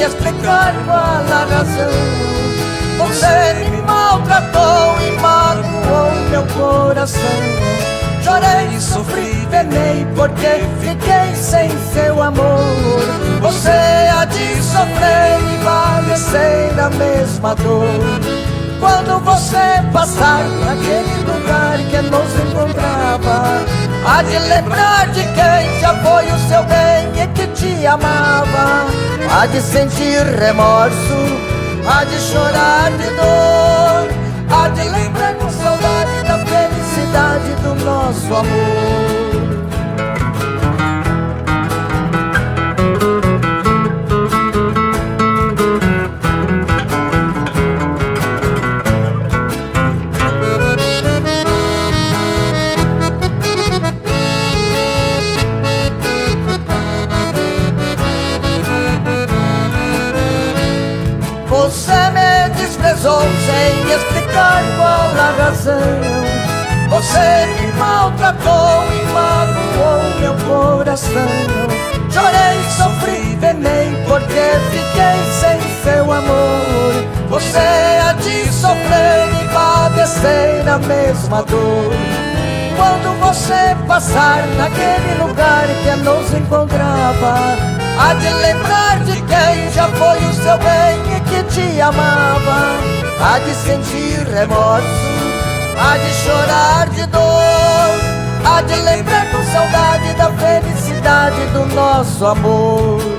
explicar qual a razão. Você me maltratou e magoou meu coração. Chorei, sofri, penei, porque fiquei sem seu amor. Você há de sofrer e padecer a mesma dor. Quando você passar naquele lugar que nos encontrava, há de lembrar de quem já foi o seu bem e que te amava. Há de sentir remorso, há de chorar de dor, há de lembrar com saudade da felicidade do nosso amor. Você me desprezou sem explicar qual a razão. Você me maltratou e magoou meu coração. Chorei, sofri, penei, porque fiquei sem seu amor. Você há de sofrer e padecer a mesma dor. Quando você passar naquele lugar que nos encontrava, há de lembrar de quem já foi o seu bem e que te amava. Há de sentir remorso, há de chorar de dor, há de lembrar com saudade da felicidade do nosso amor.